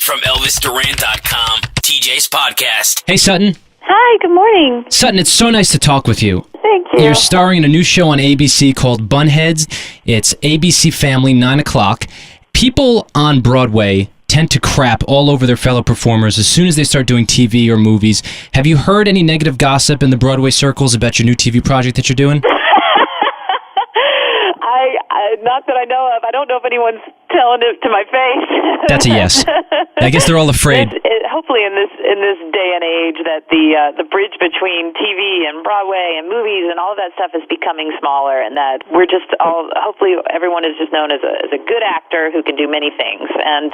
From ElvisDuran.com, TJ's podcast. Hey, Sutton. Hi, good morning. Sutton, it's so nice to talk with you. Thank you. You're starring in a new show on ABC called Bunheads. It's ABC Family, 9 o'clock. People on Broadway tend to crap all over their fellow performers as soon as they start doing TV or movies. Have you heard any negative gossip in the Broadway circles about your new TV project that you're doing? Not that I know of. I don't know if anyone's telling it to my face. That's a yes. I guess they're all afraid. Hopefully, in this day and age, that the bridge between TV and Broadway and movies and all of that stuff is becoming smaller, and that we're just all. Hopefully, everyone is just known as a good actor who can do many things. And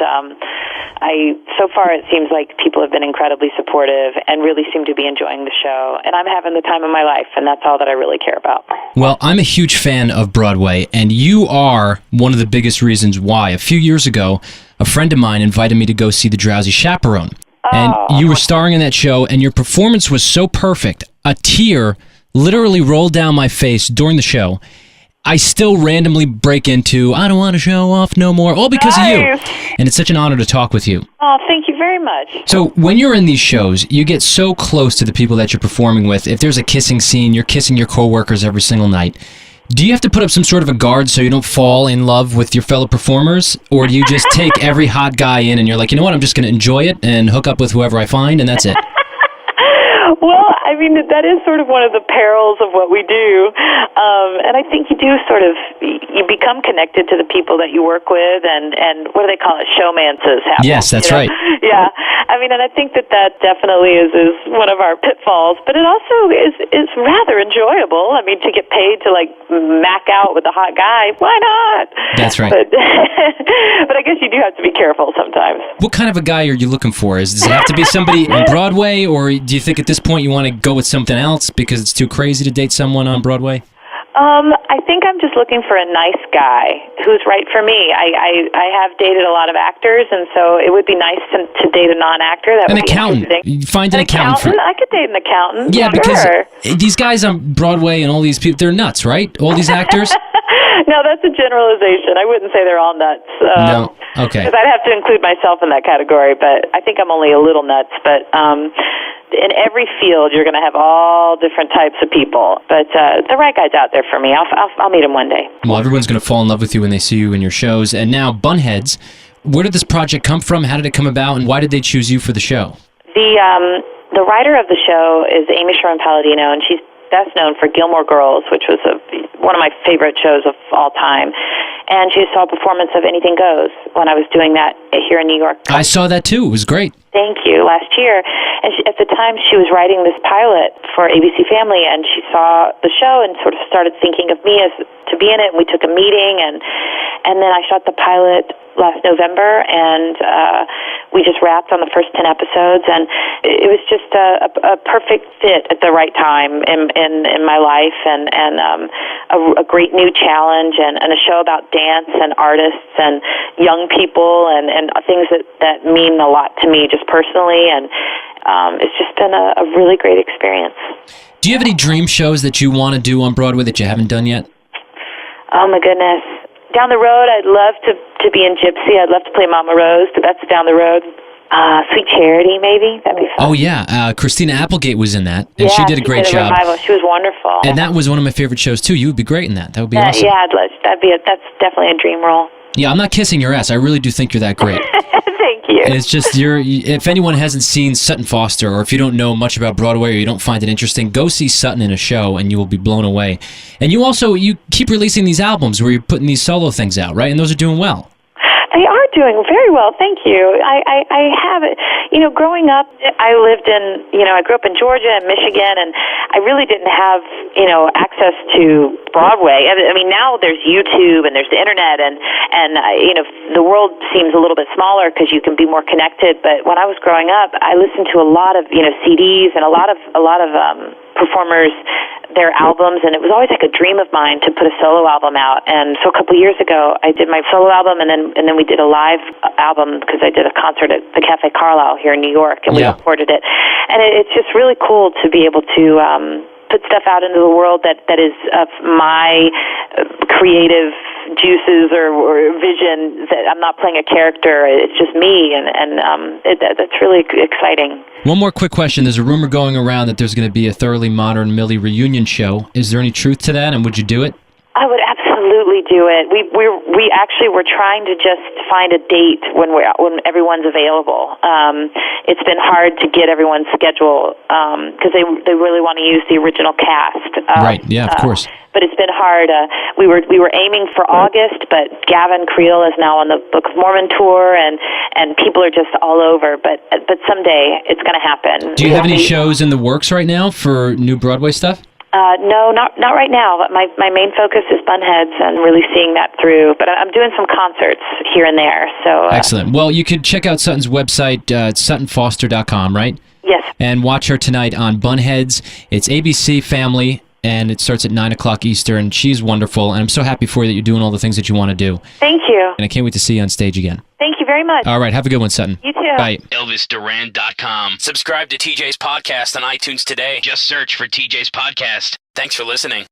so far, it seems like people have been incredibly supportive and really seem to be enjoying the show. And I'm having the time of my life, and that's all that I really care about. Well, I'm a huge fan of Broadway, and you are one of the biggest reasons why. A few years ago, a friend of mine invited me to go see The Drowsy Chaperone. And you were starring in that show, and your performance was so perfect. A tear literally rolled down my face during the show. I still randomly break into, I don't want to show off no more, all because of you. And it's such an honor to talk with you. Oh, thank you very much. So when you're in these shows, you get so close to the people that you're performing with. If there's a kissing scene, you're kissing your coworkers every single night. Do you have to put up some sort of a guard so you don't fall in love with your fellow performers? Or do you just take every hot guy in and you're like, you know what, I'm just going to enjoy it and hook up with whoever I find, and that's it? Well, I mean, that is sort of one of the perils of what we do. And I think you do you become connected to the people that you work with, and what do they call it? Showmances happen. Yes, that's right. Yeah. I mean, and I think that definitely is one of our pitfalls, but it also is rather enjoyable. I mean, to get paid to, like, mac out with a hot guy, why not? That's right. But I guess you do have to be careful sometimes. What kind of a guy are you looking for? Does it have to be somebody on Broadway, or do you think at this point you want to go with something else because it's too crazy to date someone on Broadway? I think I'm just looking for a nice guy who's right for me. I have dated a lot of actors, and so it would be nice to date a non-actor. That an would accountant. Be interesting. You find an accountant. I could date an accountant. Yeah, sure. Because these guys on Broadway and all these people, they're nuts, right? All these actors? No, that's a generalization. I wouldn't say they're all nuts. No, okay. Because I'd have to include myself in that category, but I think I'm only a little nuts. But in every field, you're going to have all different types of people. But the right guy's out there for me. I'll meet him one day. Well, everyone's going to fall in love with you when they see you in your shows. And now, Bunheads, where did this project come from? How did it come about? And why did they choose you for the show? The writer of the show is Amy Sherman-Palladino, and she's best known for Gilmore Girls, which was one of my favorite shows of all time. And she saw a performance of Anything Goes when I was doing that here in New York. I saw that too. It was great. Thank you. Last year. And at the time, she was writing this pilot for ABC Family, and she saw the show and sort of started thinking of me as to be in it. And we took a meeting, and then I shot the pilot last November, and we just wrapped on the first 10 episodes, and it was just a perfect fit at the right time in my life, and a great new challenge, and a show about dance and artists and young people and things that mean a lot to me just personally, and it's just been a really great experience. Do you have any dream shows that you want to do on Broadway that you haven't done yet? Oh, my goodness. Down the road, I'd love to be in Gypsy. I'd love to play Mama Rose, but that's down the road. Sweet Charity, maybe? That'd be fun. Oh, yeah. Christina Applegate was in that, and she did a great job. Revival. She was wonderful. And that was one of my favorite shows, too. You would be great in that. That would be awesome. Yeah, that's definitely a dream role. Yeah, I'm not kissing your ass. I really do think you're that great. Thank you. It's just, if anyone hasn't seen Sutton Foster, or if you don't know much about Broadway or you don't find it interesting, go see Sutton in a show and you will be blown away. And you keep releasing these albums where you're putting these solo things out, right? And those are doing well. They are doing very well, thank you. I have it. Growing up, I grew up in Georgia and Michigan, and I really didn't have, access to Broadway. I mean, now there's YouTube and there's the internet, and the world seems a little bit smaller because you can be more connected. But when I was growing up, I listened to a lot of, CDs and a lot of performers, their albums, and it was always like a dream of mine to put a solo album out. And so a couple of years ago, I did my solo album, and then we did a live album because I did a concert at the Cafe Carlisle here in New York, and we recorded it. And it's just really cool to be able to put stuff out into the world that is of my creative juices or vision. That I'm not playing a character; it's just me, and that's really exciting. One more quick question. There's a rumor going around that there's going to be a Thoroughly Modern Millie reunion show. Is there any truth to that, and would you do it? I would absolutely do it. We actually were trying to just find a date when everyone's available. It's been hard to get everyone's schedule because they really want to use the original cast. Right. Yeah. Of course. But it's been hard. We were aiming for August, but Gavin Creel is now on the Book of Mormon tour, and people are just all over. But someday it's going to happen. Do you have any shows in the works right now for new Broadway stuff? No, not right now. My main focus is Bunheads and really seeing that through. But I'm doing some concerts here and there. So excellent. Well, you could check out Sutton's website, suttonfoster.com, right? Yes. And watch her tonight on Bunheads. It's ABC Family, and it starts at 9 o'clock Eastern. She's wonderful, and I'm so happy for you that you're doing all the things that you want to do. Thank you. And I can't wait to see you on stage again. Thank you very much. All right, have a good one, Sutton. You too. Bye. ElvisDuran.com. Subscribe to TJ's podcast on iTunes today. Just search for TJ's podcast. Thanks for listening.